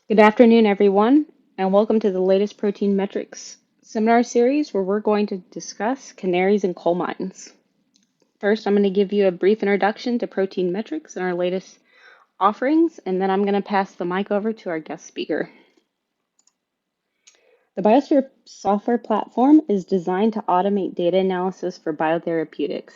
Good afternoon, everyone, and welcome to the latest Protein Metrics seminar series where we're going to discuss canaries and coal mines. First, I'm going to give you a brief introduction to Protein Metrics and our latest offerings, and then I'm going to pass the mic over to our guest speaker. The Biosphere software platform is designed to automate data analysis for biotherapeutics.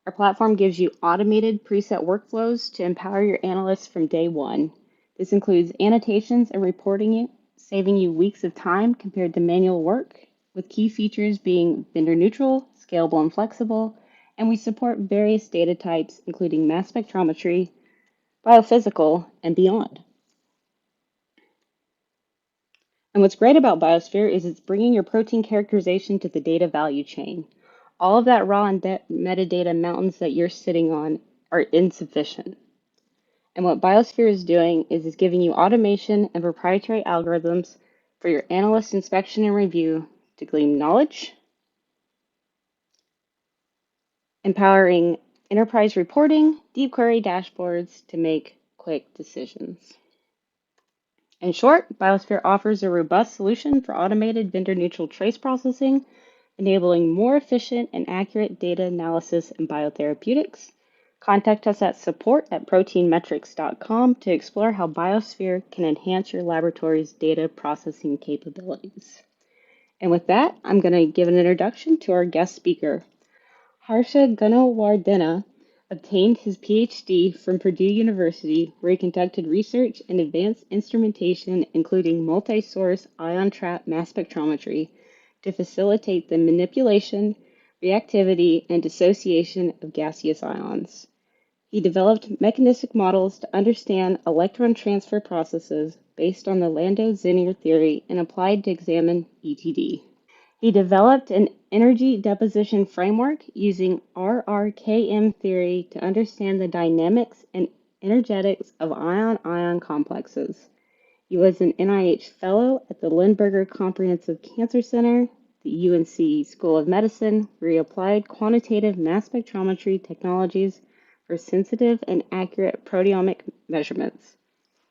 Our platform gives you automated preset workflows to empower your analysts from day one. This includes annotations and reporting, saving you weeks of time compared to manual work, with key features being vendor neutral, scalable and flexible, and we support various data types, including mass spectrometry, biophysical, and beyond. And what's great about Biosphere is it's bringing your protein characterization to the data value chain. All of that raw and metadata mountains that you're sitting on are insufficient. And what Biosphere is doing is it's giving you automation and proprietary algorithms for your analyst inspection and review to glean knowledge, empowering enterprise reporting, deep query dashboards to make quick decisions. In short, Biosphere offers a robust solution for automated vendor-neutral trace processing, enabling more efficient and accurate data analysis in biotherapeutics. Contact us at support@proteinmetrics.com to explore how Biosphere can enhance your laboratory's data processing capabilities. And with that, I'm going to give an introduction to our guest speaker. Harsha Gunawardena obtained his PhD from Purdue University, where he conducted research in advanced instrumentation, including multi-source ion trap mass spectrometry, to facilitate the manipulation, reactivity, and dissociation of gaseous ions. He developed mechanistic models to understand electron transfer processes based on the Landau-Zinner theory and applied to examine ETD. He developed an energy deposition framework using RRKM theory to understand the dynamics and energetics of ion-ion complexes. He was an NIH Fellow at the Lindbergh Comprehensive Cancer Center, the UNC School of Medicine, where he applied quantitative mass spectrometry technologies for sensitive and accurate proteomic measurements.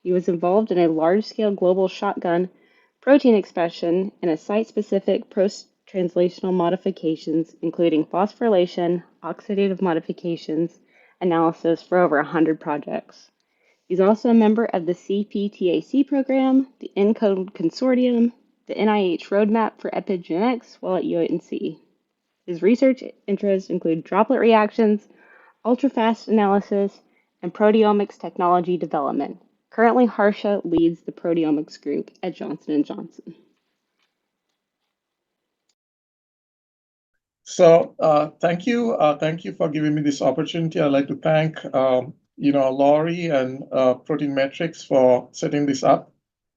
He was involved in a large-scale global shotgun protein expression and a site-specific post-translational modifications, including phosphorylation, oxidative modifications, analysis for over 100 projects. He's also a member of the CPTAC program, the ENCODE Consortium, the NIH Roadmap for Epigenetics while at UNC. His research interests include droplet reactions, ultrafast analysis, and proteomics technology development. Currently, Harsha leads the proteomics group at Johnson&Johnson. So thank you. Thank you for giving me this opportunity. I'd like to thank Laurie and Protein Metrics for setting this up.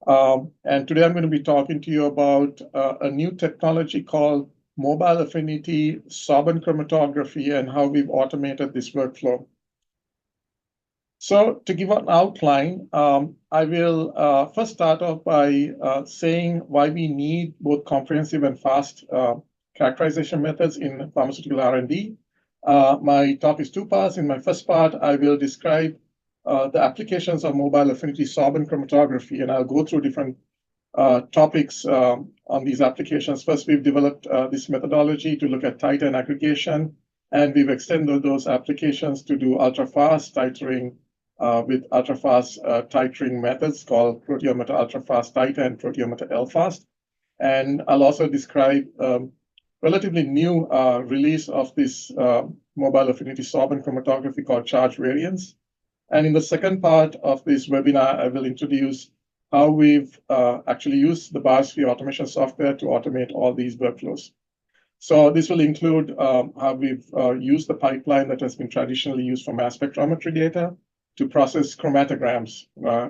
And today I'm going to be talking to you about a new technology called Mobile Affinity Sorbent Chromatography and how we've automated this workflow. So to give an outline, I will first start off by saying why we need both comprehensive and fast characterization methods in pharmaceutical R&D. My talk is two parts. In my first part, I will describe the applications of mobile affinity sorbent chromatography, and I'll go through different topics on these applications. First, we've developed this methodology to look at titer and aggregation, and we've extended those applications to do ultra-fast titering with ultra-fast titering methods called Proteometer-Ultra-Fast Titer and Proteometer-L Fast. And I'll also describe relatively new release of this mobile affinity sorbent chromatography called charge variance. And in the second part of this webinar, I will introduce how we've actually used the Biosphere automation software to automate all these workflows. So this will include how we've used the pipeline that has been traditionally used for mass spectrometry data to process chromatograms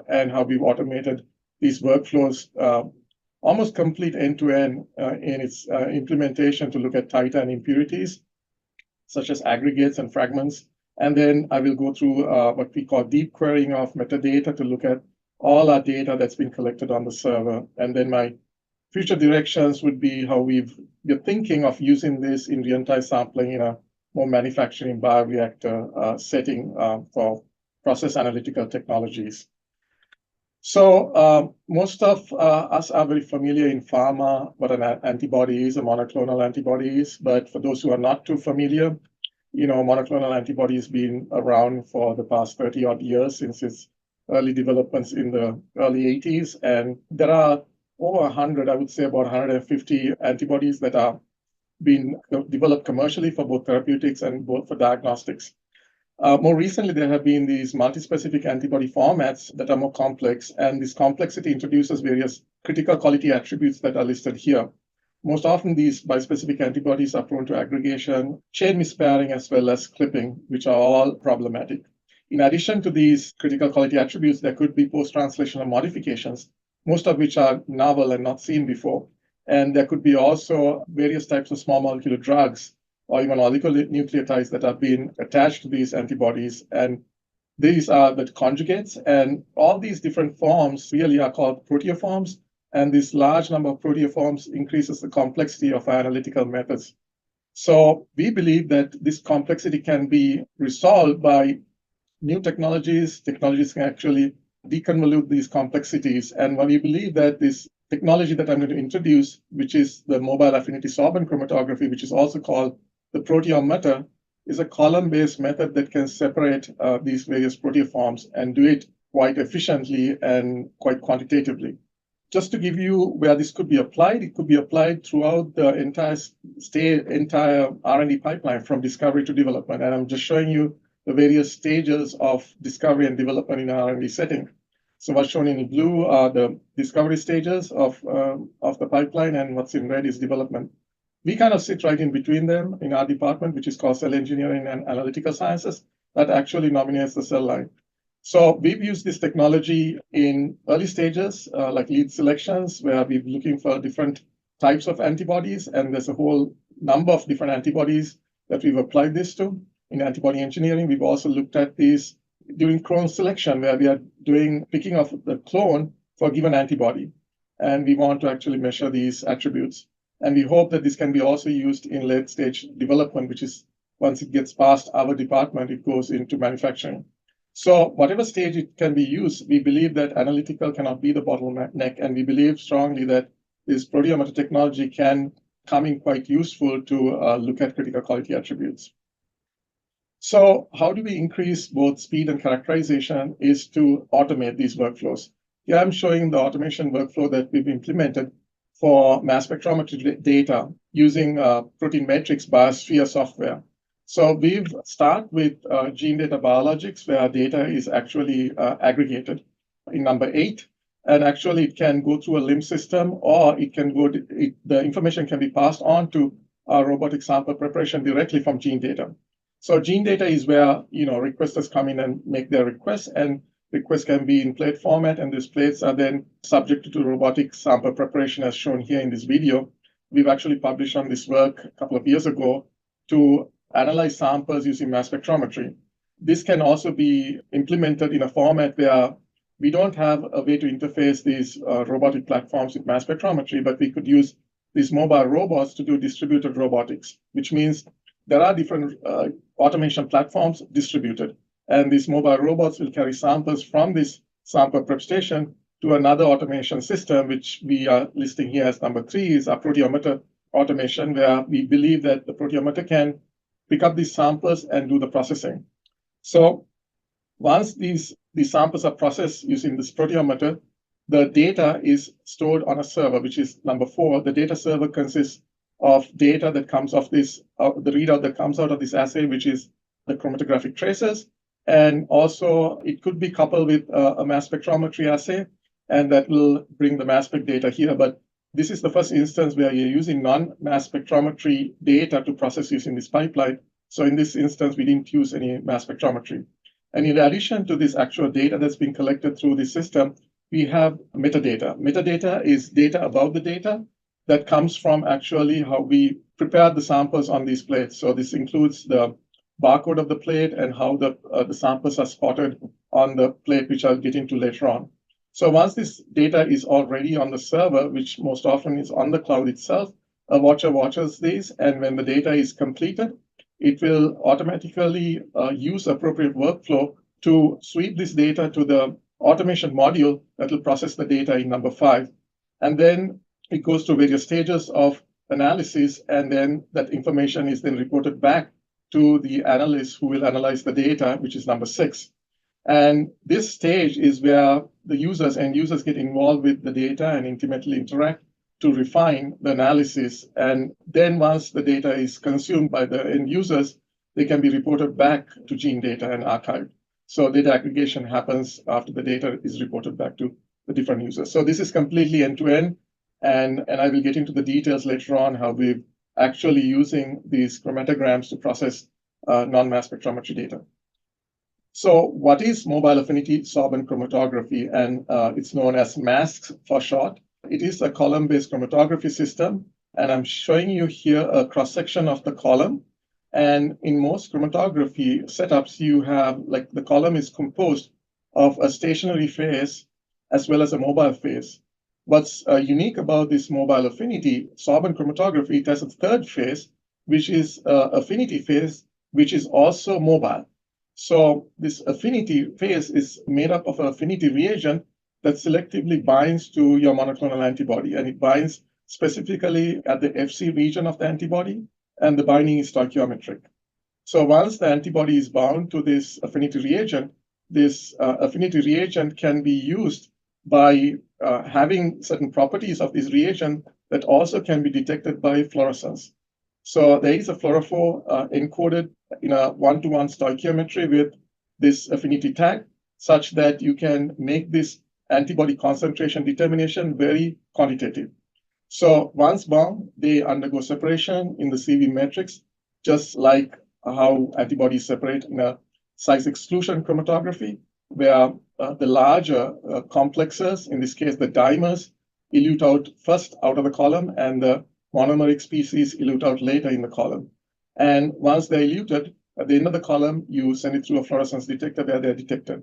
and how we've automated these workflows almost complete end-to-end in its implementation to look at titer and impurities, such as aggregates and fragments. And then I will go through what we call deep querying of metadata to look at all our data that's been collected on the server. And then my future directions would be how we're thinking of using this in real-time sampling in a more manufacturing bioreactor setting for process analytical technologies. So most of us are very familiar in pharma what an antibody is, a monoclonal antibody is. But for those who are not too familiar, monoclonal antibodies been around for the past 30 odd years since its early developments in the early 80s. And there are over 100, I would say about 150 antibodies that are being developed commercially for both therapeutics and both for diagnostics. More recently, there have been these multi-specific antibody formats that are more complex, and this complexity introduces various critical quality attributes that are listed here. Most often, these bispecific antibodies are prone to aggregation, chain mispairing, as well as clipping, which are all problematic. In addition to these critical quality attributes, there could be post-translational modifications, most of which are novel and not seen before. And there could be also various types of small molecular drugs or even oligonucleotides that have been attached to these antibodies. And these are the conjugates. And all these different forms really are called proteoforms. And this large number of proteoforms increases the complexity of our analytical methods. So we believe that this complexity can be resolved by new technologies. Technologies can actually deconvolute these complexities. And we believe that this technology that I'm going to introduce, which is the Mobile Affinity Sorbent Chromatography, which is also called the Proteometer, is a column-based method that can separate these various proteoforms and do it quite efficiently and quite quantitatively. Just to give you where this could be applied, it could be applied throughout the entire R&D pipeline from discovery to development. And I'm just showing you the various stages of discovery and development in an R&D setting. So what's shown in blue are the discovery stages of the pipeline, and what's in red is development. We kind of sit right in between them in our department, which is called Cell Engineering and Analytical Sciences, that actually nominates the cell line. So we've used this technology in early stages, like lead selections, where we're looking for different types of antibodies, and there's a whole number of different antibodies that we've applied this to. In antibody engineering, we've also looked at these during clone selection, where we are picking of the clone for a given antibody. And we want to actually measure these attributes. And we hope that this can be also used in late stage development, which is once it gets past our department, it goes into manufacturing. So whatever stage it can be used, we believe that analytical cannot be the bottleneck. And we believe strongly that this proteometer technology can come in quite useful to look at critical quality attributes. So how do we increase both speed and characterization is to automate these workflows. Here I'm showing the automation workflow that we've implemented for mass spectrometry data using protein metrics biosphere software. So we've started with gene data biologics, where data is actually aggregated in number 8. And actually it can go through a LIMS system, or it can go, the information can be passed on to robotic sample preparation directly from gene data. So gene data is where requesters come in and make their requests, and requests can be in plate format, and these plates are then subjected to robotic sample preparation as shown here in this video. We've actually published on this work a couple of years ago to analyze samples using mass spectrometry. This can also be implemented in a format where we don't have a way to interface these robotic platforms with mass spectrometry, but we could use these mobile robots to do distributed robotics, which means there are different automation platforms distributed. And these mobile robots will carry samples from this sample prep station to another automation system, which we are listing here as number 3, is our proteometer automation, where we believe that the proteometer can pick up these samples and do the processing. So once these samples are processed using this proteometer, the data is stored on a server, which is number 4. The data server consists of data that comes off this, the readout that comes out of this assay, which is the chromatographic traces. And also it could be coupled with a mass spectrometry assay, and that will bring the mass spec data here. But this is the first instance where you're using non-mass spectrometry data to process using this pipeline. So in this instance, we didn't use any mass spectrometry. And in addition to this actual data that's being collected through the system, we have metadata. Metadata is data about the data that comes from actually how we prepared the samples on these plates. So this includes the barcode of the plate and how the samples are spotted on the plate, which I'll get into later on. So once this data is already on the server, which most often is on the cloud itself, a watcher watches these, and when the data is completed, it will automatically use appropriate workflow to sweep this data to the automation module that will process the data in number 5. And then it goes through various stages of analysis, and then that information is then reported back to the analyst who will analyze the data, which is number 6. And this stage is where the end users get involved with the data and intimately interact to refine the analysis. And then once the data is consumed by the end users, they can be reported back to Gene Data and archived. So data aggregation happens after the data is reported back to the different users. So this is completely end-to-end, and I will get into the details later on how we're actually using these chromatograms to process non-mass spectrometry data. So what is Mobile Affinity Sorbent Chromatography? And it's known as MASC for short. It is a column-based chromatography system, and I'm showing you here a cross-section of the column. And in most chromatography setups, you have, like, the column is composed of a stationary phase as well as a mobile phase. What's unique about this Mobile Affinity Sorbent Chromatography, it has a third phase, which is affinity phase, which is also mobile. So this affinity phase is made up of an affinity reagent that selectively binds to your monoclonal antibody, and it binds specifically at the Fc region of the antibody, and the binding is stoichiometric. So once the antibody is bound to this affinity reagent, this affinity reagent can be used by having certain properties of this reagent that also can be detected by fluorescence. So there is a fluorophore encoded in a one-to-one stoichiometry with this affinity tag, such that you can make this antibody concentration determination very quantitative. So once bound, they undergo separation in the CV matrix, just like how antibodies separate in a size exclusion chromatography, where the larger complexes, in this case the dimers, elute out first out of the column, and the monomeric species elute out later in the column. And once they're eluted, at the end of the column, you send it through a fluorescence detector where they're detected.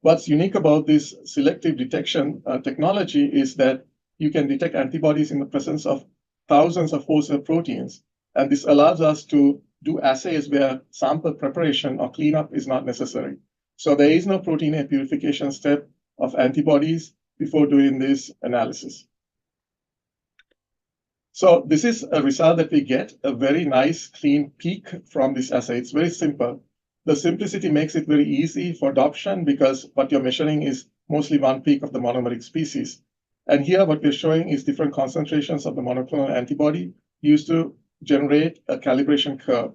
What's unique about this selective detection technology is that you can detect antibodies in the presence of thousands of whole cell proteins. And this allows us to do assays where sample preparation or cleanup is not necessary. So there is no protein A purification step of antibodies before doing this analysis. So this is a result that we get, a very nice clean peak from this assay. It's very simple. The simplicity makes it very easy for adoption because what you're measuring is mostly one peak of the monomeric species. And here what we're showing is different concentrations of the monoclonal antibody used to generate a calibration curve.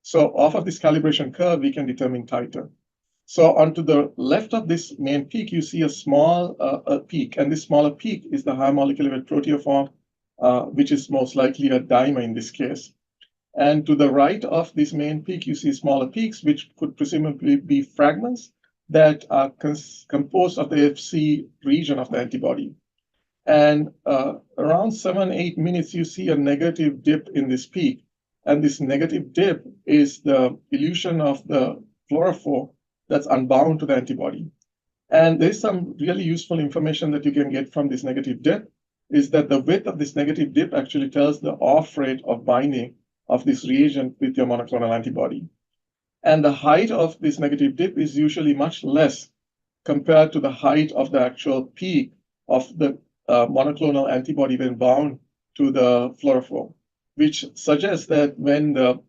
So off of this calibration curve, we can determine titer. So onto the left of this main peak, you see a small peak, and this smaller peak is the high molecular weight proteoform, which is most likely a dimer in this case. And to the right of this main peak, you see smaller peaks, which could presumably be fragments that are composed of the Fc region of the antibody. And around 7-8 minutes, you see a negative dip in this peak. And this negative dip is the elution of the fluorophore that's unbound to the antibody. And there's some really useful information that you can get from this negative dip, is that the width of this negative dip actually tells the off rate of binding of this reagent with your monoclonal antibody. And the height of this negative dip is usually much less compared to the height of the actual peak of the monoclonal antibody when bound to the fluorophore, which suggests that when the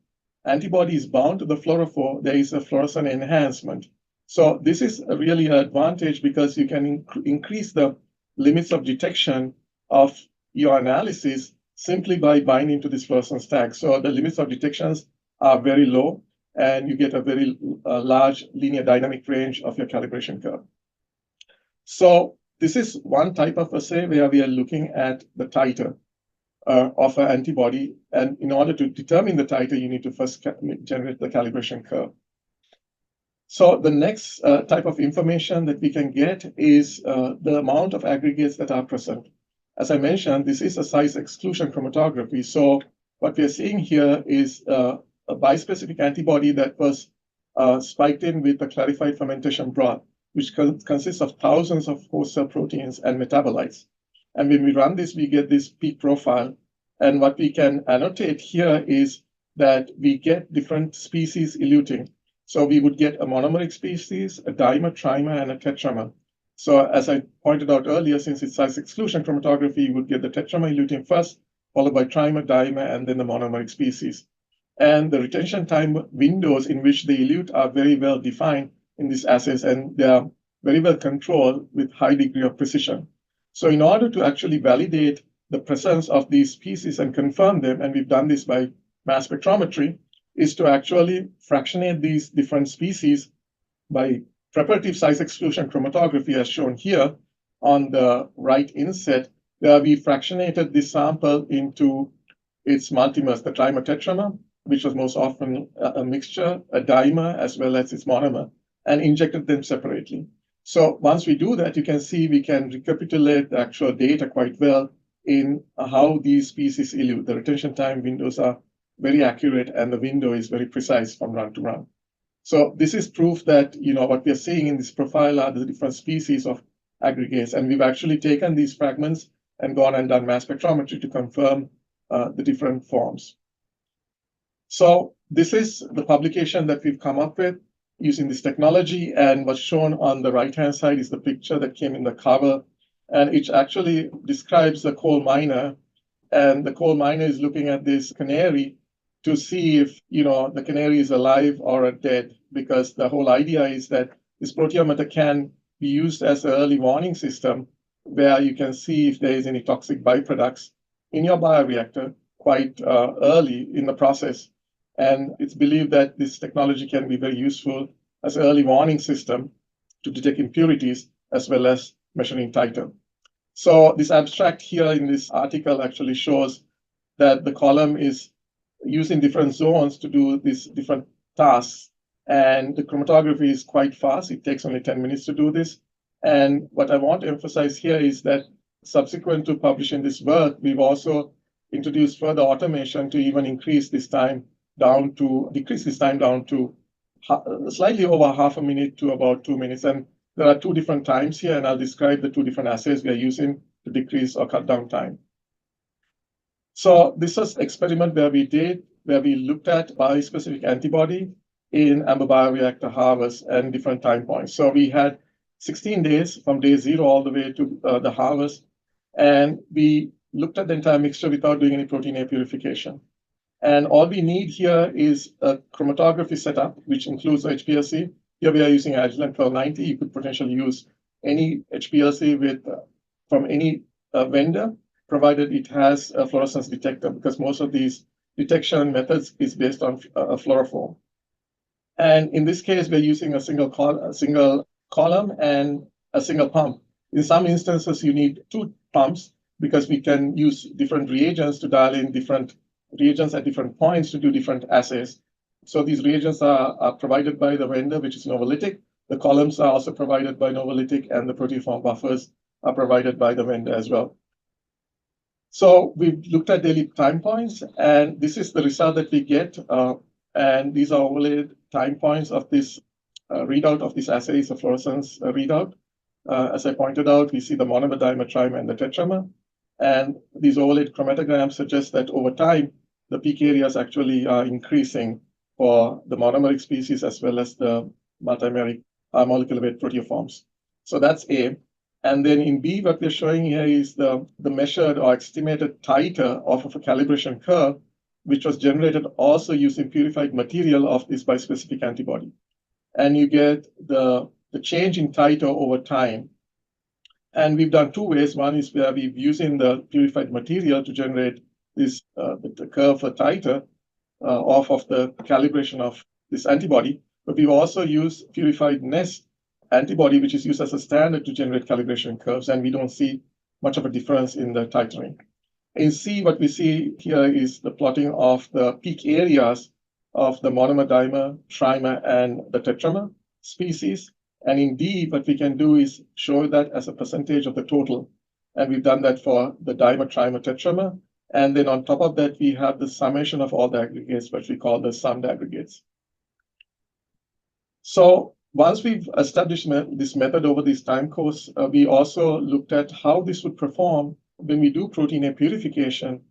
antibody is bound to the fluorophore, there is a fluorescent enhancement. So this is really an advantage because you can increase the limits of detection of your analysis simply by binding to this fluorescence tag. So the limits of detections are very low, and you get a very large linear dynamic range of your calibration curve. So this is one type of assay where we are looking at the titer of an antibody. And in order to determine the titer, you need to first generate the calibration curve. So the next type of information that we can get is the amount of aggregates that are present. As I mentioned, this is a size exclusion chromatography. So what we are seeing here is a bispecific antibody that was spiked in with a clarified fermentation broth, which consists of thousands of host cell proteins and metabolites. And when we run this, we get this peak profile. And what we can annotate here is that we get different species eluting. So we would get a monomeric species, a dimer, trimer, and a tetramer. So as I pointed out earlier, since it's size exclusion chromatography, you would get the tetramer eluting first, followed by trimer, dimer, and then the monomeric species. And the retention time windows in which they elute are very well defined in these assays, and they are very well controlled with high degree of precision. So in order to actually validate the presence of these species and confirm them, and we've done this by mass spectrometry, is to actually fractionate these different species by preparative size exclusion chromatography, as shown here on the right inset, where we fractionated this sample into its multimers, the trimer tetramer, which was most often a mixture, a dimer, as well as its monomer, and injected them separately. So once we do that, you can see we can recapitulate the actual data quite well in how these species elute. The retention time windows are very accurate, and the window is very precise from run to run. So this is proof that what we are seeing in this profile are the different species of aggregates, and we've actually taken these fragments and gone and done mass spectrometry to confirm the different forms. So this is the publication that we've come up with using this technology, and what's shown on the right-hand side is the picture that came in the cover, and it actually describes the coal miner, and the coal miner is looking at this canary to see if the canary is alive or dead, because the whole idea is that this proteometer can be used as an early warning system where you can see if there is any toxic byproducts in your bioreactor quite early in the process. And it's believed that this technology can be very useful as an early warning system to detect impurities as well as measuring titer. So this abstract here in this article actually shows that the column is using different zones to do these different tasks. And the chromatography is quite fast. It takes only 10 minutes to do this. And what I want to emphasize here is that subsequent to publishing this work, we've also introduced further automation to even decrease this time down to slightly over half a minute to about 2 minutes. And there are two different times here, and I'll describe the two different assays we are using to decrease or cut down time. So this was an experiment where we looked at bispecific antibody in amber bioreactor harvest and different time points. So we had 16 days from day 0 all the way to the harvest, and we looked at the entire mixture without doing any protein A purification. And all we need here is a chromatography setup, which includes HPLC. Here we are using Agilent 1290. You could potentially use any HPLC from any vendor, provided it has a fluorescence detector, because most of these detection methods is based on a fluorophore. And in this case, we're using a single column and a single pump. In some instances, you need two pumps because we can use different reagents to dial in different reagents at different points to do different assays. So these reagents are provided by the vendor, which is Novolytic. The columns are also provided by Novolytic, and the proteoform buffers are provided by the vendor as well. So we've looked at daily time points, and this is the result that we get. And these are overlaid time points of this readout of this assay, is a fluorescence readout. As I pointed out, we see the monomer, dimer, trimer, and the tetramer. And these overlaid chromatograms suggest that over time, the peak areas actually are increasing for the monomeric species as well as the multimeric molecular weight proteoforms. So that's A. And then in B, what we're showing here is the measured or estimated titer off of a calibration curve, which was generated also using purified material of this bispecific antibody. And you get the change in titer over time. And we've done two ways. One is where we've using the purified material to generate this the curve for titer off of the calibration of this antibody. But we've also used purified nest antibody, which is used as a standard to generate calibration curves, and we don't see much of a difference in the titering. In C, what we see here is the plotting of the peak areas of the monomer, dimer, trimer, and the tetramer species. And in D, what we can do is show that as a percentage of the total. And we've done that for the dimer, trimer, tetramer. And then on top of that, we have the summation of all the aggregates, which we call the summed aggregates. So once we've established this method over this time course, we also looked at how this would perform when we do protein A purification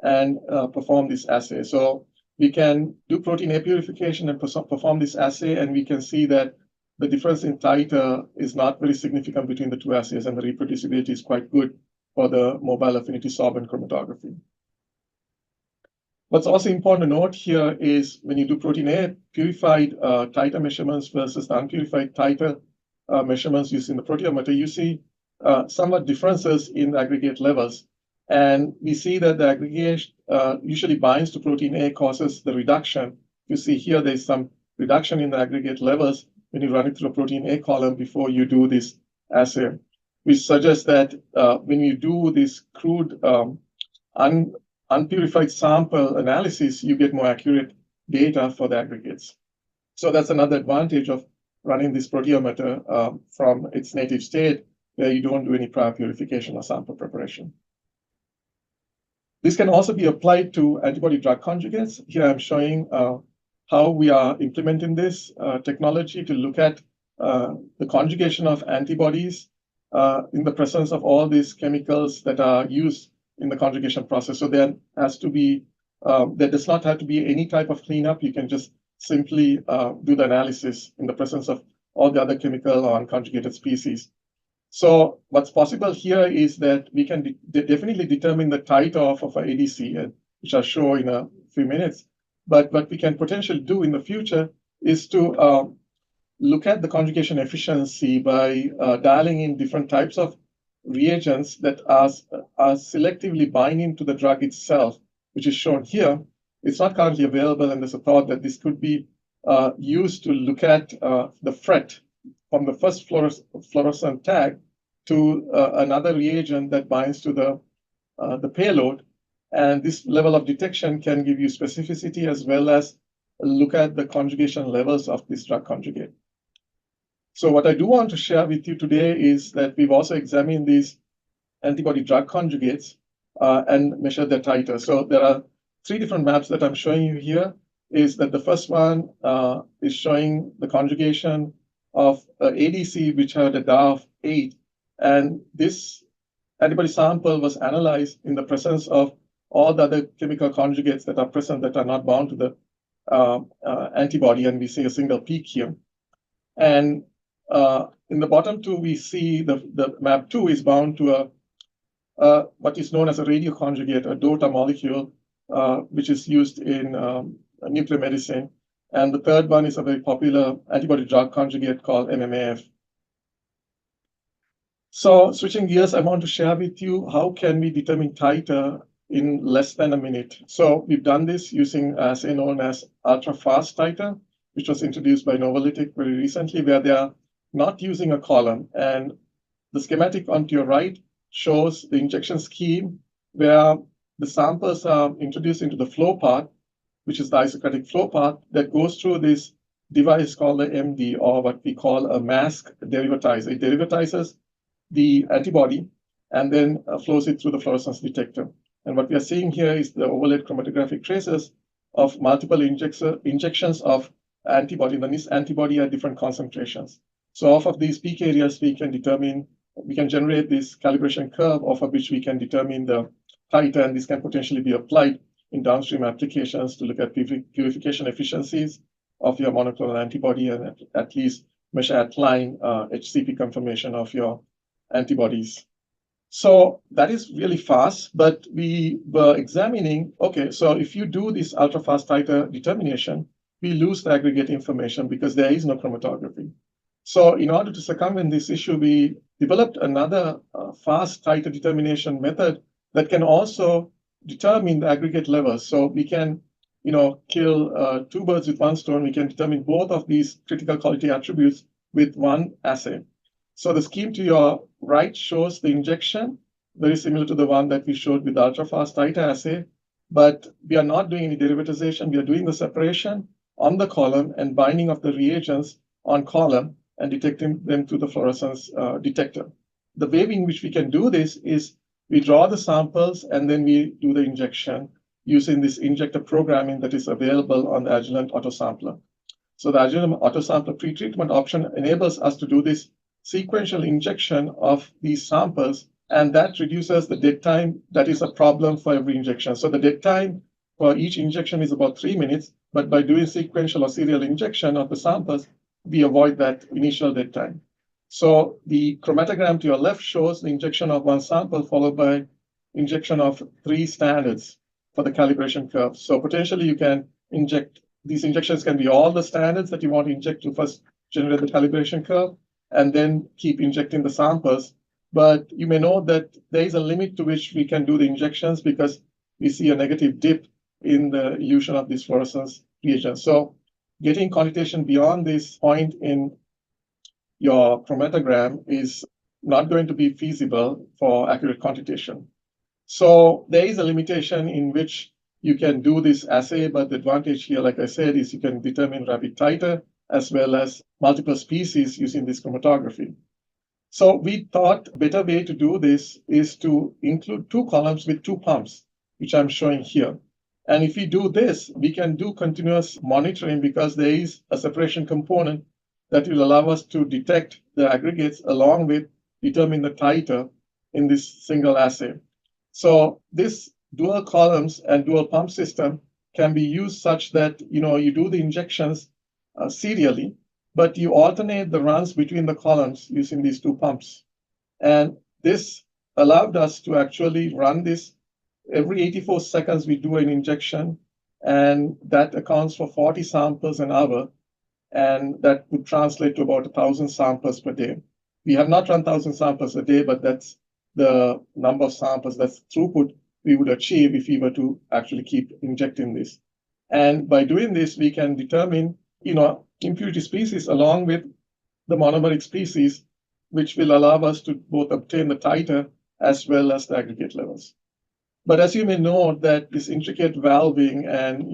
and perform this assay. So we can do protein A purification and perform this assay, and we can see that the difference in titer is not very significant between the two assays, and the reproducibility is quite good for the mobile affinity sorbent chromatography. What's also important to note here is when you do protein A purified titer measurements versus the unpurified titer measurements using the proteometer, you see somewhat differences in the aggregate levels. And we see that the aggregation usually binds to protein A, causes the reduction. You see here there's some reduction in the aggregate levels when you run it through a protein A column before you do this assay, which suggests that when you do this crude unpurified sample analysis, you get more accurate data for the aggregates. So that's another advantage of running this proteometer from its native state, where you don't do any prior purification or sample preparation. This can also be applied to antibody drug conjugates. Here I'm showing how we are implementing this technology to look at the conjugation of antibodies in the presence of all these chemicals that are used in the conjugation process. So there has to be, there does not have to be any type of cleanup. You can just simply do the analysis in the presence of all the other chemical or unconjugated species. So what's possible here is that we can definitely determine the titer of our ADC, which I'll show in a few minutes. But what we can potentially do in the future is to look at the conjugation efficiency by dialing in different types of reagents that are selectively binding to the drug itself, which is shown here. It's not currently available, and there's a thought that this could be used to look at the FRET from the first fluorescent tag to another reagent that binds to the payload. And this level of detection can give you specificity as well as look at the conjugation levels of this drug conjugate. So what I do want to share with you today is that we've also examined these antibody drug conjugates and measured their titer. So there are 3 different maps that I'm showing you here. Is that the first one is showing the conjugation of ADC, which had a DAR of 8. And this antibody sample was analyzed in the presence of all the other chemical conjugates that are present that are not bound to the antibody, and we see a single peak here. And in the bottom 2, we see the map 2 is bound to what is known as a radioconjugate, a DOTA molecule, which is used in nuclear medicine. And the third one is a very popular antibody drug conjugate called MMAF. So switching gears, I want to share with you how can we determine titer in less than a minute. So we've done this using an assay known as ultra-fast titer, which was introduced by Novolytic very recently, where they are not using a column. And the schematic on to your right shows the injection scheme where the samples are introduced into the flow path, which is the isocratic flow path that goes through this device called the MD, or what we call a MASC derivatizer. It derivatizes the antibody and then flows it through the fluorescence detector. And what we are seeing here is the overlaid chromatographic traces of multiple injections of antibody. And this antibody at different concentrations. So off of these peak areas, we can generate this calibration curve off of which we can determine the titer, and this can potentially be applied in downstream applications to look at purification efficiencies of your monoclonal antibody and at least measure at line HCP confirmation of your antibodies. So that is really fast, but we were examining, okay, so if you do this ultra-fast titer determination, we lose the aggregate information because there is no chromatography. So in order to circumvent this issue, we developed another fast titer determination method that can also determine the aggregate levels. So we can, kill 2 birds with 1 stone. We can determine both of these critical quality attributes with one assay. So the scheme to your right shows the injection, very similar to the one that we showed with the ultra-fast titer assay, but we are not doing any derivatization. We are doing the separation on the column and binding of the reagents on column and detecting them through the fluorescence detector. The way in which we can do this is we draw the samples and then we do the injection using this injector programming that is available on the Agilent autosampler. So the Agilent autosampler pretreatment option enables us to do this sequential injection of these samples, and that reduces the dead time that is a problem for every injection. So the dead time for each injection is about 3 minutes, but by doing sequential or serial injection of the samples, we avoid that initial dead time. So the chromatogram to your left shows the injection of one sample followed by injection of 3 standards for the calibration curve. So potentially you can inject, these injections can be all the standards that you want to inject to first generate the calibration curve, and then keep injecting the samples. But you may know that there is a limit to which we can do the injections because we see a negative dip in the elution of these fluorescence reagents. So getting quantitation beyond this point in your chromatogram is not going to be feasible for accurate quantitation. So there is a limitation in which you can do this assay, but the advantage here, like I said, is you can determine rapid titer as well as multiple species using this chromatography. So we thought a better way to do this is to include 2 columns with 2 pumps, which I'm showing here. And if we do this, we can do continuous monitoring because there is a separation component that will allow us to detect the aggregates along with determine the titer in this single assay. So this dual columns and dual pump system can be used such that you do the injections serially, but you alternate the runs between the columns using these 2 pumps. And this allowed us to actually run this every 84 seconds. We do an injection, and that accounts for 40 samples an hour, and that would translate to about 1,000 samples per day. We have not run 1,000 samples a day, but that's the number of samples, that's throughput we would achieve if we were to actually keep injecting this. And by doing this, we can determine, impurity species along with the monomeric species, which will allow us to both obtain the titer as well as the aggregate levels. But as you may know, that this intricate valving and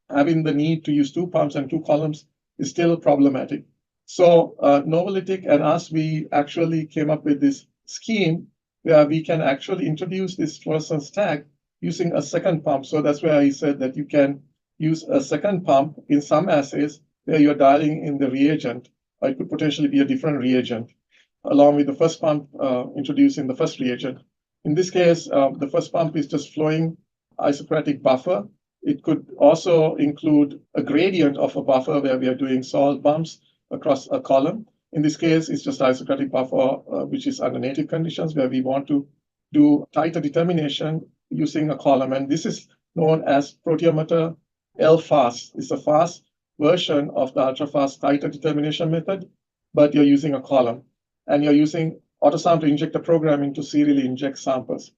having the need to use 2 pumps and 2 columns is still problematic. So Novolytic and us, we actually came up with this scheme where we can actually introduce this fluorescence tag using a second pump. So that's where I said that you can use a second pump in some assays where you're dialing in the reagent, or it could potentially be a different reagent, along with the first pump introducing the first reagent. In this case, the first pump is just flowing isocratic buffer. It could also include a gradient of a buffer where we are doing salt bumps across a column. In this case, it's just isocratic buffer, which is under native conditions where we want to do titer determination using a column. And this is known as Proteometer-L fast. It's a fast version of the ultra-fast titer determination method, but you're using a column. And you're using AutoSAM to inject a program to serially inject samples.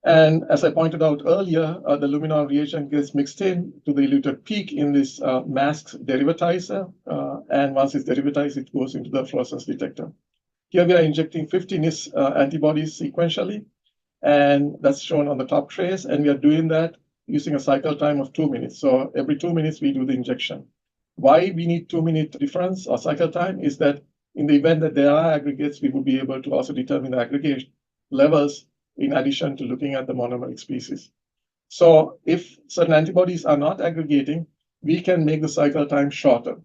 And as I pointed out earlier, the luminol reagent gets mixed in to the eluted peak in this MASC derivatizer. And once it's derivatized, it goes into the fluorescence detector. Here we are injecting 50 NIS antibodies sequentially, and that's shown on the top trace. And we are doing that using a cycle time of 2 minutes. So every 2 minutes, we do the injection. Why we need 2-minute difference or cycle time is that in the event that there are aggregates, we would be able to also determine the aggregate levels in addition to looking at the monomeric species. So if certain antibodies are not aggregating, we can make the cycle time shorter.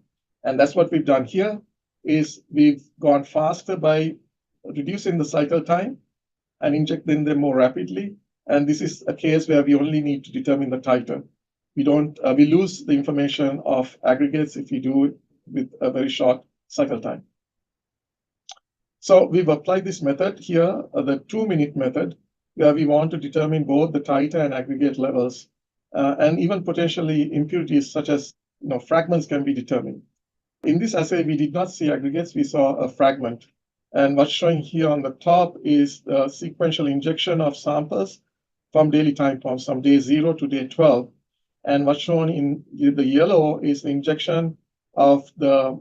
And that's what we've done here, is we've gone faster by reducing the cycle time and injecting them more rapidly. And this is a case where we only need to determine the titer. We lose the information of aggregates if we do it with a very short cycle time. So we've applied this method here, the 2-minute method, where we want to determine both the titer and aggregate levels, and even potentially impurities such as fragments can be determined. In this assay, we did not see aggregates, we saw a fragment. And what's showing here on the top is the sequential injection of samples from daily time points, from day 0 to day 12. And what's shown in the yellow is the injection of the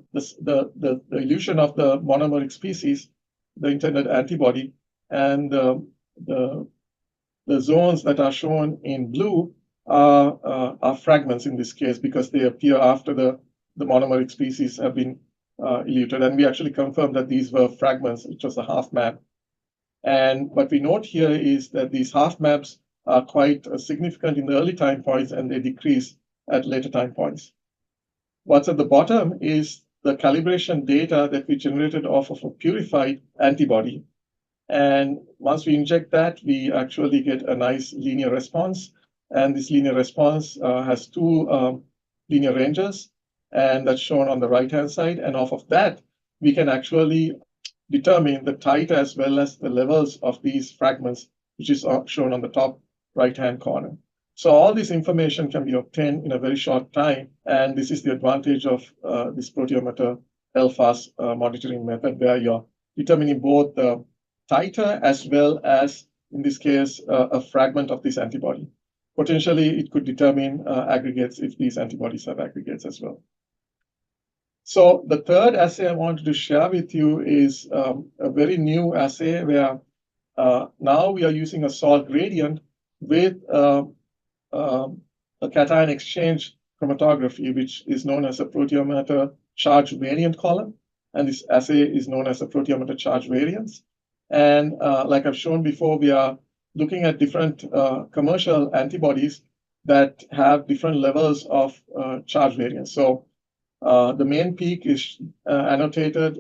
elution of the monomeric species, the intended antibody, and the zones that are shown in blue are fragments in this case because they appear after the monomeric species have been eluted. And we actually confirmed that these were fragments, which was a half map. And what we note here is that these half maps are quite significant in the early time points, and they decrease at later time points. What's at the bottom is the calibration data that we generated off of a purified antibody. And once we inject that, we actually get a nice linear response. And this linear response has two linear ranges, and that's shown on the right-hand side. And off of that, we can actually determine the titer as well as the levels of these fragments, which is shown on the top right-hand corner. So all this information can be obtained in a very short time, and this is the advantage of this Proteometer-L fast monitoring method, where you're determining both the titer as well as, in this case, a fragment of this antibody. Potentially, it could determine aggregates if these antibodies have aggregates as well. So the third assay I wanted to share with you is a very new assay where now we are using a salt gradient with a cation exchange chromatography, which is known as a proteometer charge variant column. And this assay is known as a proteometer charge variance. And like I've shown before, we are looking at different commercial antibodies that have different levels of charge variance. So the main peak is annotated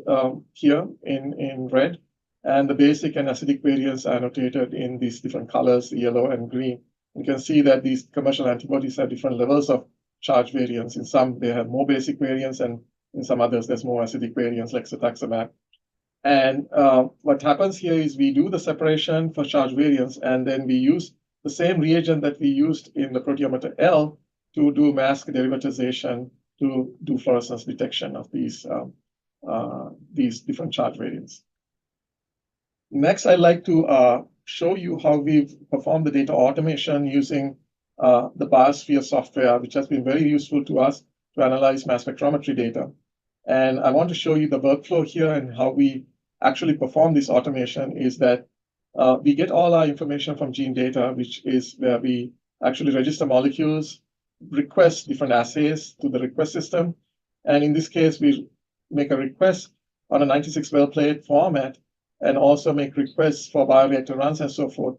here in red, and the basic and acidic variants are annotated in these different colors, yellow and green. You can see that these commercial antibodies have different levels of charge variance. In some, they have more basic variants, and in some others, there's more acidic variants like cetuximab. And what happens here is we do the separation for charge variance, and then we use the same reagent that we used in the Proteometer-L to do MASC derivatization to do fluorescence detection of these different charge variants. Next, I'd like to show you how we've performed the data automation using the Biosphere software, which has been very useful to us to analyze mass spectrometry data. And I want to show you the workflow here, and how we actually perform this automation is that we get all our information from gene data, which is where we actually register molecules, request different assays to the request system. And in this case, we make a request on a 96 well plate format, and also make requests for bioreactor runs and so forth.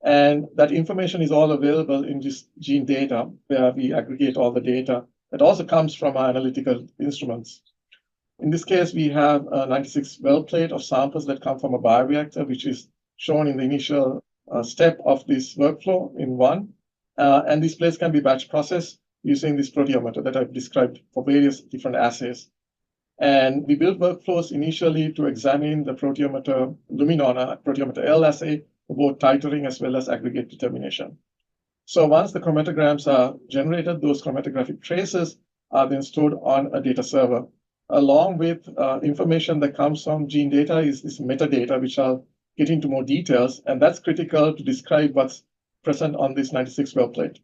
And that information is all available in this gene data, where we aggregate all the data. It also comes from our analytical instruments. In this case, we have a 96 well plate of samples that come from a bioreactor, which is shown in the initial step of this workflow in one. And these plates can be batch processed using this proteometer that I've described for various different assays. And we built workflows initially to examine the proteometer Luminona, Proteometer-L assay for both titering as well as aggregate determination. So once the chromatograms are generated, those chromatographic traces are then stored on a data server. Along with information that comes from gene data is this metadata, which I'll get into more details, and that's critical to describe what's present on this 96 well plate.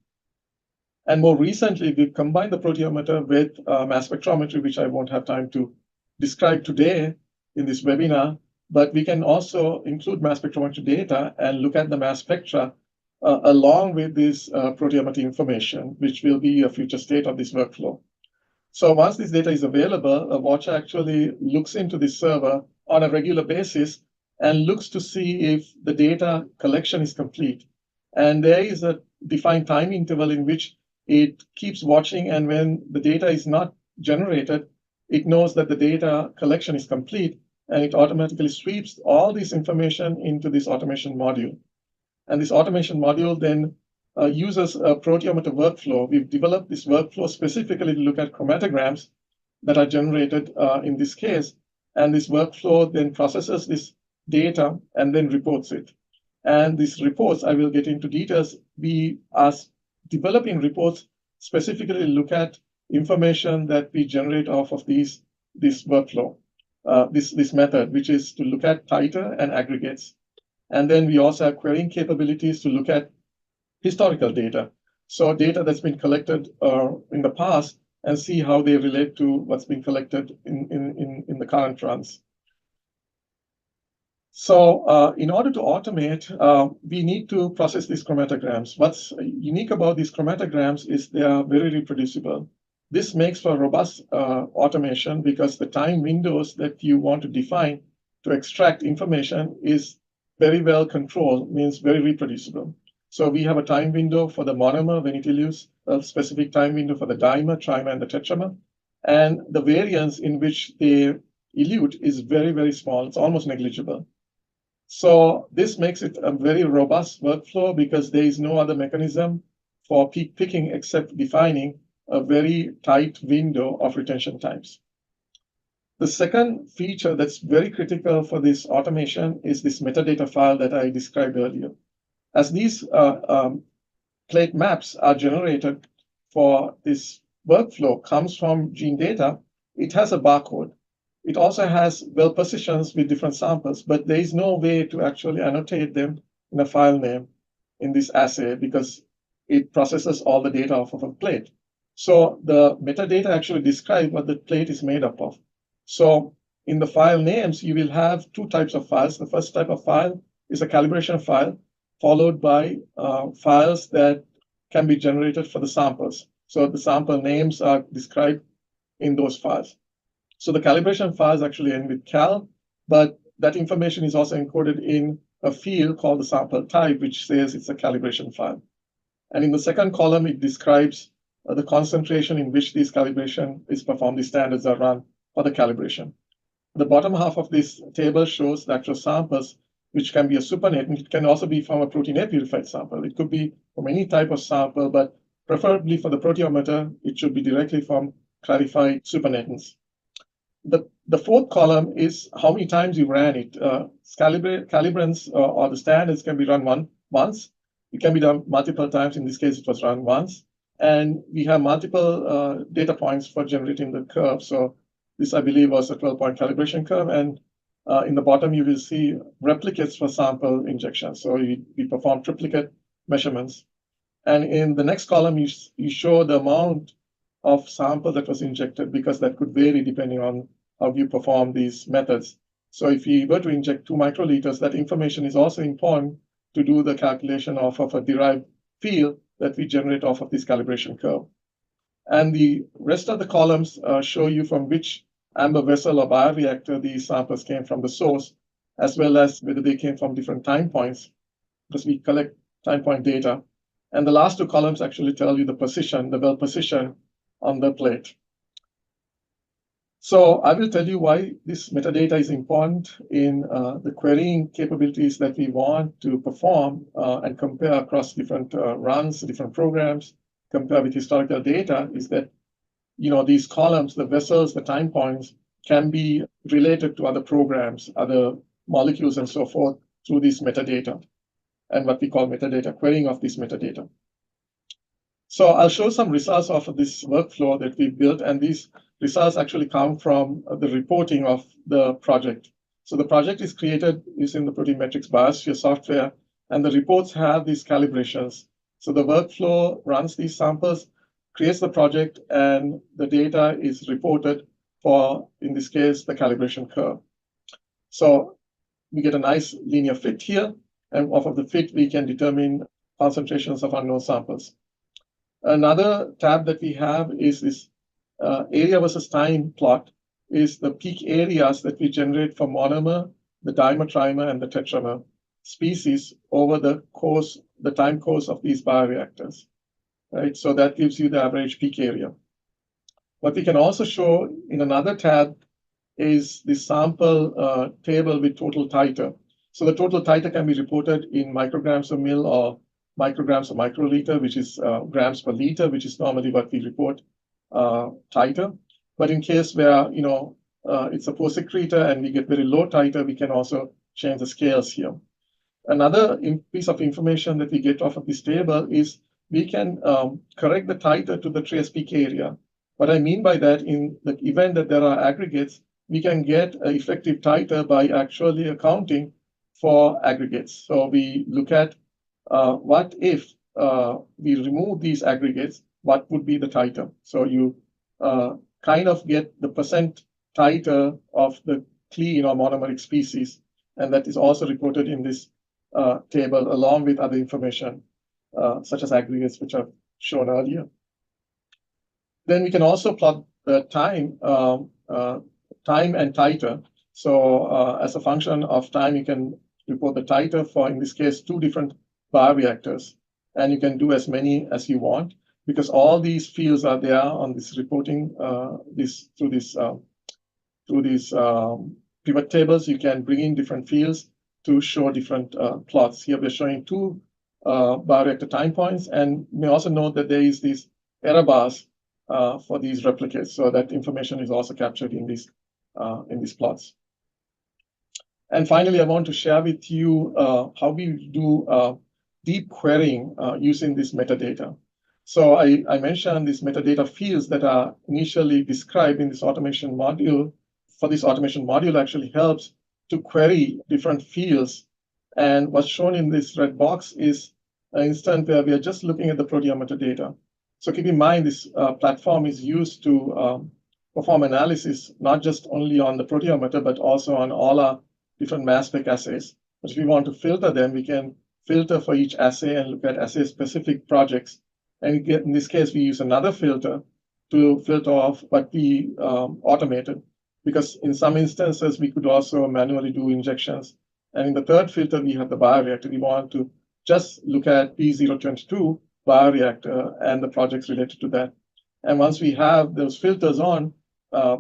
And more recently, we've combined the proteometer with mass spectrometry, which I won't have time to describe today in this webinar, but we can also include mass spectrometry data and look at the mass spectra along with this proteometer information, which will be a future state of this workflow. So once this data is available, a watcher actually looks into this server on a regular basis and looks to see if the data collection is complete. And there is a defined time interval in which it keeps watching, and when the data is not generated, it knows that the data collection is complete, and it automatically sweeps all this information into this automation module. And this automation module then uses a proteometer workflow. We've developed this workflow specifically to look at chromatograms that are generated in this case. And this workflow then processes this data and then reports it. And these reports, I will get into details. We are developing reports specifically to look at information that we generate off of this workflow, this method, which is to look at titer and aggregates. And then we also have querying capabilities to look at historical data. So data that's been collected in the past, and see how they relate to what's being collected in the current runs. So in order to automate, we need to process these chromatograms. What's unique about these chromatograms is they are very reproducible. This makes for robust automation because the time windows that you want to define to extract information is very well controlled, means very reproducible. So we have a time window for the monomer when it elutes, a specific time window for the dimer, trimer, and the tetramer. And the variance in which they elute is very, very small. It's almost negligible. So this makes it a very robust workflow because there is no other mechanism for peak picking except defining a very tight window of retention times. The second feature that's very critical for this automation is this metadata file that I described earlier. As these plate maps are generated for this workflow comes from gene data, it has a barcode. It also has well positions with different samples, but there is no way to actually annotate them in a file name in this assay because it processes all the data off of a plate. So the metadata actually describe what the plate is made up of. So in the file names, you will have two types of files. The first type of file is a calibration file, followed by files that can be generated for the samples. So the sample names are described in those files. So the calibration files actually end with cal, but that information is also encoded in a field called the sample type, which says it's a calibration file. And in the second column, it describes the concentration in which this calibration is performed. The standards are run for the calibration. The bottom half of this table shows the actual samples, which can be a supernatant. It can also be from a protein A purified sample. It could be from any type of sample, but preferably for the proteometer, it should be directly from clarified supernatants. The fourth column is how many times you ran it. Calibrants or the standards can be run once. It can be done multiple times. In this case, it was run once. And we have multiple data points for generating the curve. So this, I believe, was a 12-point calibration curve. And in the bottom, you will see replicates for sample injection. So we perform triplicate measurements. And in the next column, you show the amount of sample that was injected, because that could vary depending on how you perform these methods. So if you were to inject 2 microliters, that information is also important to do the calculation of a derived field that we generate off of this calibration curve. And the rest of the columns show you from which amber vessel or bioreactor these samples came from the source, as well as whether they came from different time points, because we collect time point data. And the last two columns actually tell you the position, the well position on the plate. So I will tell you why this metadata is important in the querying capabilities that we want to perform and compare across different runs, different programs, compare with historical data, is that these columns, the vessels, the time points, can be related to other programs, other molecules, and so forth through this metadata and what we call metadata, querying of this metadata. So I'll show some results of this workflow that we built, and these results actually come from the reporting of the project. So the project is created using the Proteometrics Biosphere software, and the reports have these calibrations. So the workflow runs these samples, creates the project, and the data is reported for, in this case, the calibration curve. So we get a nice linear fit here, and off of the fit, we can determine concentrations of unknown samples. Another tab that we have is this area versus time plot, is the peak areas that we generate for monomer, the dimer, trimer, and the tetramer species over the time course of these bioreactors. Right? So that gives you the average peak area. What we can also show in another tab is the sample table with total titer. So the total titer can be reported in micrograms per mil or micrograms per microliter, which is grams per liter, which is normally what we report titer. But in case where it's a post-secretor and we get very low titer, we can also change the scales here. Another piece of information that we get off of this table is we can correct the titer to the trace peak area. What I mean by that, in the event that there are aggregates, we can get an effective titer by actually accounting for aggregates. So we look at what if we remove these aggregates, what would be the titer? So you kind of get the percent titer of the clean or monomeric species, and that is also reported in this table along with other information such as aggregates, which I've shown earlier. Then we can also plot the time and titer. So as a function of time, you can report the titer for, in this case, 2 different bioreactors, and you can do as many as you want, because all these fields are there on this reporting through these pivot tables. You can bring in different fields to show different plots. Here we're showing 2 bioreactor time points. And you may also note that there is these error bars for these replicates, so that information is also captured in these plots. And finally, I want to share with you how we do deep querying using this metadata. So I mentioned these metadata fields that are initially described in this automation module. For this automation module actually helps to query different fields. And what's shown in this red box is an instance where we are just looking at the proteometer data. So keep in mind, this platform is used to perform analysis, not just only on the proteometer, but also on all our different mass spec assays. But if we want to filter them, we can filter for each assay and look at assay-specific projects. And in this case, we use another filter to filter off what we automated, because in some instances, we could also manually do injections. And in the third filter, we have the bioreactor. We want to just look at P022 bioreactor and the projects related to that. And once we have those filters on,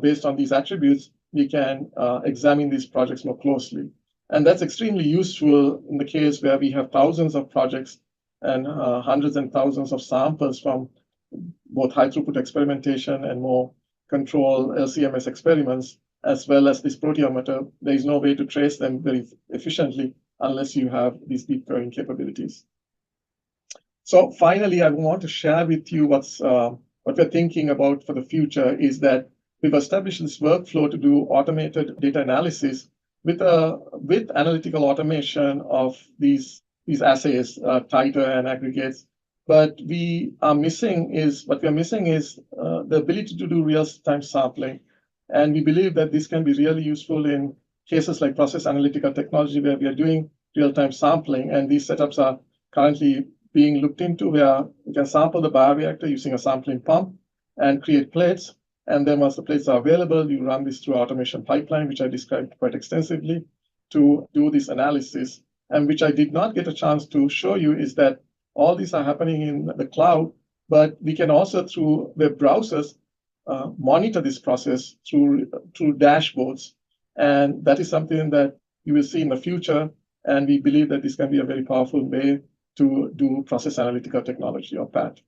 based on these attributes, we can examine these projects more closely. And that's extremely useful in the case where we have thousands of projects and hundreds and thousands of samples from both high throughput experimentation and more control LCMS experiments, as well as this proteometer. There is no way to trace them very efficiently unless you have these deep querying capabilities. So finally, I want to share with you what we're thinking about for the future is that we've established this workflow to do automated data analysis with analytical automation of these assays, titer and aggregates. But what we are missing is the ability to do real-time sampling. And we believe that this can be really useful in cases like process analytical technology, where we are doing real-time sampling. And these setups are currently being looked into, where you can sample the bioreactor using a sampling pump and create plates. And then once the plates are available, you run this through automation pipeline, which I described quite extensively, to do this analysis. And which I did not get a chance to show you is that all these are happening in the cloud, but we can also, through web browsers, monitor this process through dashboards. And that is something that you will see in the future. And we believe that this can be a very powerful way to do process analytical technology, or PAT.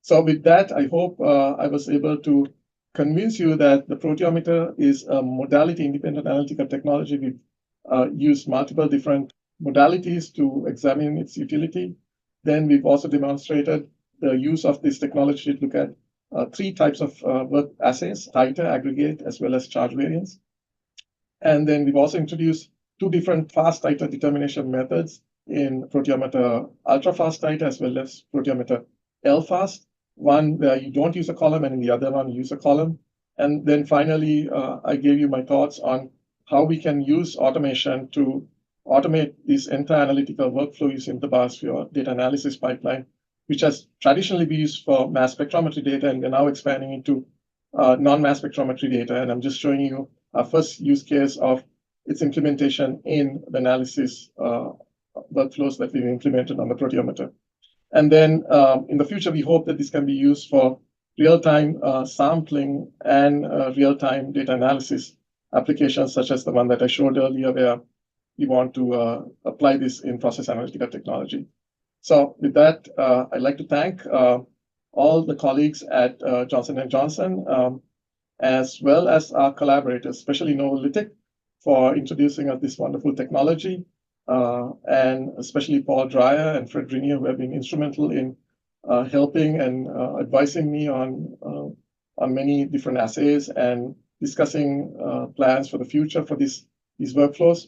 So with that, I hope I was able to convince you that the proteometer is a modality-independent analytical technology. We've used multiple different modalities to examine its utility. Then we've also demonstrated the use of this technology to look at three types of work assays: titer, aggregate, as well as charge variance. And then we've also introduced two different fast titer determination methods in proteometer ultra-fast titer as well as Proteometer-L fast. One where you don't use a column, and in the other one you use a column. And then finally, I gave you my thoughts on how we can use automation to automate this entire analytical workflow using the Biosphere data analysis pipeline, which has traditionally been used for mass spectrometry data, and we're now expanding into non-mass spectrometry data. And I'm just showing you our first use case of its implementation in the analysis workflows that we've implemented on the proteometer. And then in the future, we hope that this can be used for real-time sampling and real-time data analysis applications, such as the one that I showed earlier, where we want to apply this in process analytical technology. So with that, I'd like to thank all the colleagues at Johnson&Johnson, as well as our collaborators, especially Novolytic, for introducing us this wonderful technology, and especially Paul Dreyer and Fred Rinier, who have been instrumental in helping and advising me on many different assays and discussing plans for the future for these workflows.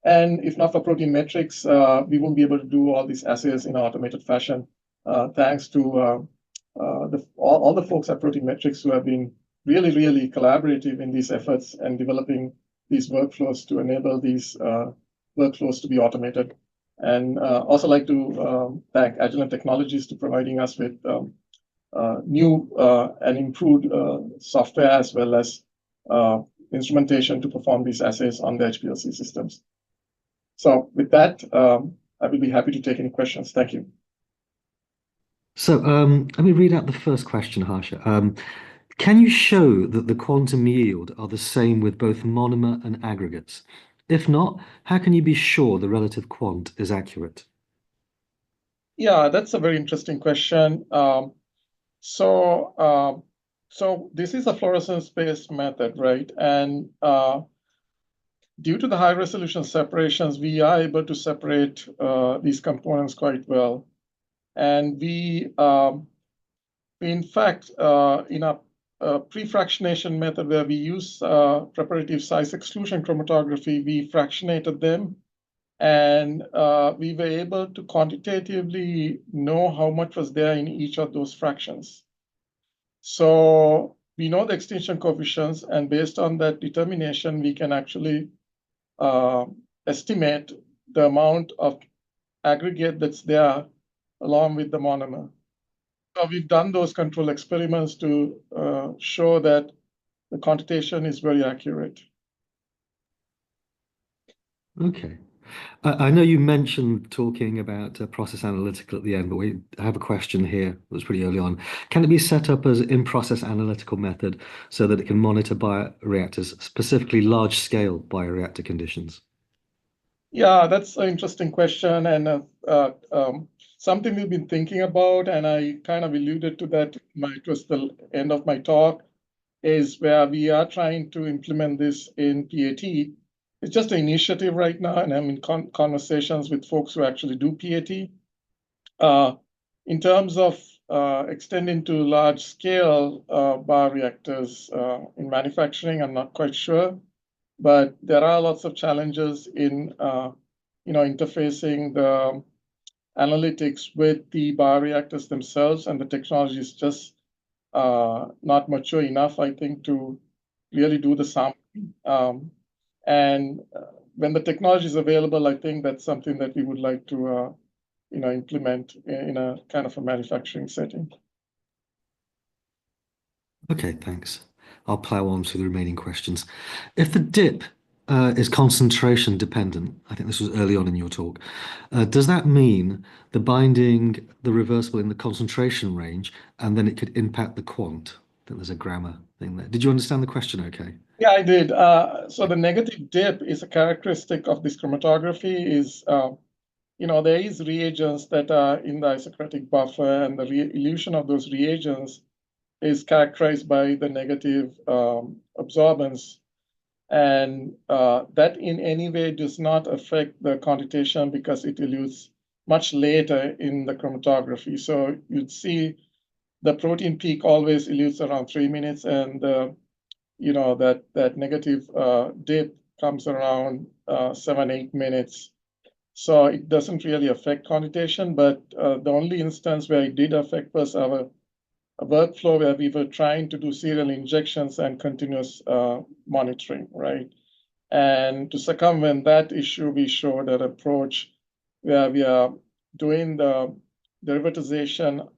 And if not for Protein Metrics, we won't be able to do all these assays in an automated fashion. Thanks to all the folks at Protein Metrics who have been really, really collaborative in these efforts and developing these workflows to enable these workflows to be automated. And also like to thank Agilent Technologies to providing us with new and improved software, as well as instrumentation to perform these assays on the HPLC systems. So with that, I will be happy to take any questions. Thank you. So let me read out the first question, Harsha. Can you show that the quantum yield are the same with both monomer and aggregates? If not, how can you be sure the relative quant is accurate? Yeah, that's a very interesting question. So, so this is a fluorescence-based method, right? And due to the high resolution separations, we are able to separate these components quite well. And in fact, in a pre-fractionation method where we use preparative size exclusion chromatography, we fractionated them, and we were able to quantitatively know how much was there in each of those fractions. So we know the extinction coefficients, and based on that determination, we can actually estimate the amount of aggregate that's there along with the monomer. So we've done those control experiments to show that the quantitation is very accurate. Okay. I know you mentioned talking about process analytical at the end, but we have a question here that's pretty early on. Can it be set up as in-process analytical method so that it can monitor bioreactors, specifically large-scale bioreactor conditions? Yeah, that's an interesting question, and something we've been thinking about, and I kind of alluded to that. It was the end of my talk, is where we are trying to implement this in PAT. It's just an initiative right now, and I'm in conversations with folks who actually do PAT. In terms of extending to large scale bioreactors in manufacturing, I'm not quite sure, but there are lots of challenges in interfacing the analytics with the bioreactors themselves, and the technology is just not mature enough, I think, to really do the sampling. And when the technology is available, I think that's something that we would like to implement in a kind of a manufacturing setting. Okay, thanks. I'll plow on to the remaining questions. If the dip is concentration dependent, I think this was early on in your talk, does that mean the binding, the reversible in the concentration range, and then it could impact the quant? I think there's a grammar thing there. Did you understand the question okay? Yeah, I did. So the negative dip is a characteristic of this chromatography is, there is reagents that are in the isocratic buffer, and the elution of those reagents is characterized by the negative absorbance. And that in any way does not affect the quantitation because it elutes much later in the chromatography. So you'd see the protein peak always elutes around 3 minutes, and that negative dip comes around 7, 8 minutes. So it doesn't really affect quantitation, but the only instance where it did affect was our a workflow where we were trying to do serial injections and continuous monitoring, right? And to circumvent that issue, we showed an approach where we are doing the derivatization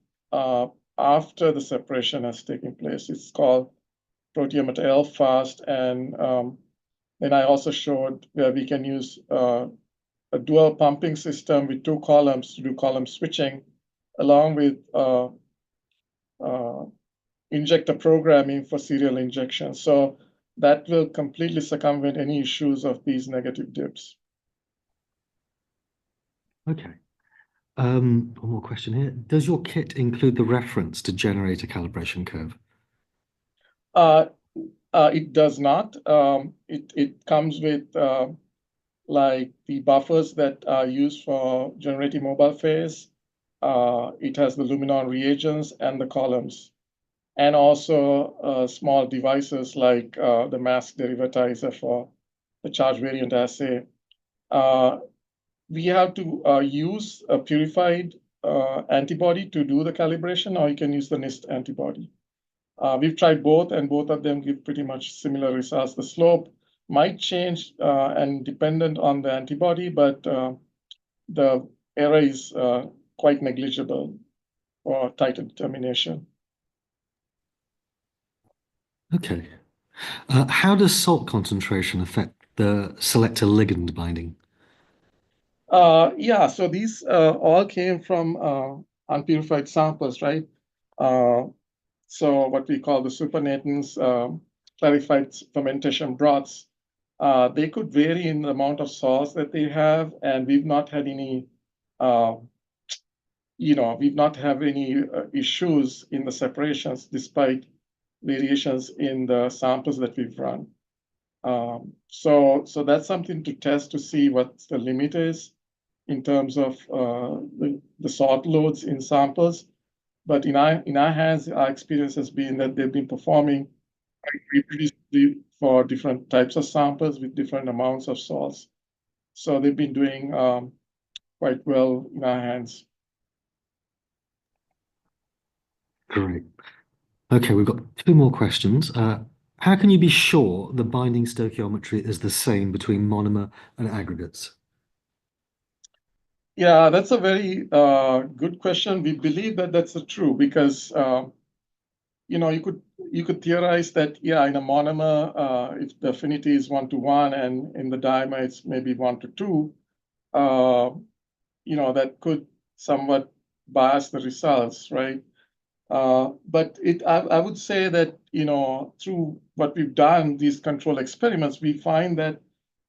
after the separation has taken place. It's called Proteometer-L fast. And then I also showed where we can use a dual pumping system with 2 columns to do column switching, along with injector programming for serial injection. So that will completely circumvent any issues of these negative dips. Okay. One more question here. Does your kit include the reference to generate a calibration curve? It does not. It comes with like the buffers that are used for generating mobile phase. It has the Luminon reagents and the columns, and also small devices like the MASC derivatizer for the charge variant assay. We have to use a purified antibody to do the calibration, or you can use the NIST antibody. We've tried both, and both of them give pretty much similar results. The slope might change and dependent on the antibody, but the error is quite negligible for titer determination. Okay. How does salt concentration affect the selector ligand binding? Yeah, so these all came from unpurified samples, right? So what we call the supernatants, clarified fermentation broths, they could vary in the amount of salts that they have, and we've not had any we've not had any issues in the separations despite variations in the samples that we've run. So that's something to test to see what the limit is in terms of the sort loads in samples. But in our hands, our experience has been that they've been performing quite reproducibly for different types of samples with different amounts of salts. So they've been doing quite well in our hands. Great. Okay, we've got two more questions. How can you be sure the binding stoichiometry is the same between monomer and aggregates? Yeah, that's a very good question. We believe that that's true because you could theorize that in a monomer, if the affinity is 1:1, and in the dimer it's maybe 1:2, that could somewhat bias the results, right? But I would say that through what we've done, these control experiments, we find that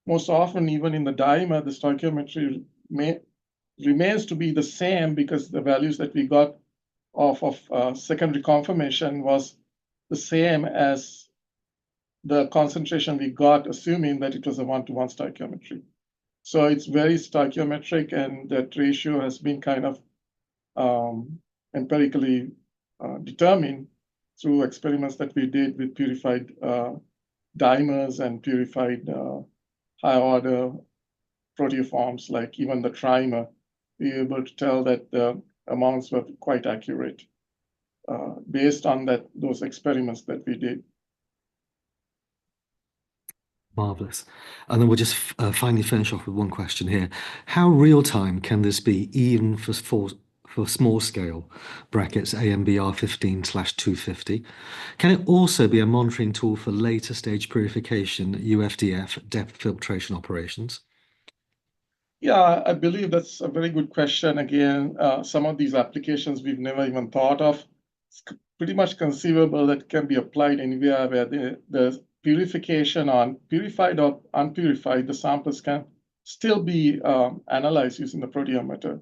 most often, even in the dimer, the stoichiometry remains to be the same because the values that we got off of secondary conformation was the same as the concentration we got, assuming that it was a 1:1 stoichiometry. So it's very stoichiometric, and that ratio has been kind of empirically determined through experiments that we did with purified dimers and purified high-order proteoforms, like even the trimer. We were able to tell that the amounts were quite accurate based on those experiments that we did. Marvelous. And then we'll just finally finish off with one question here. How real-time can this be, even for small scale brackets AMBR 15/250? Can it also be a monitoring tool for later stage purification, UFDF, depth filtration operations? Yeah, I believe that's a very good question. Again, some of these applications we've never even thought of. It's pretty much conceivable that can be applied anywhere where the purification on purified or unpurified, the samples can still be analyzed using the proteometer.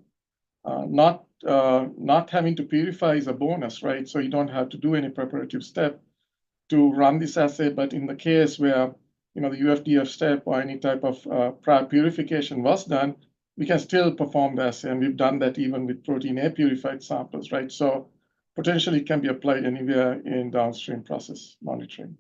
Not having to purify is a bonus, right? So you don't have to do any preparative step to run this assay. But in the case where the UFDF step or any type of prior purification was done, we can still perform the assay, and we've done that even with protein A purified samples, right? So potentially it can be applied anywhere in downstream process monitoring.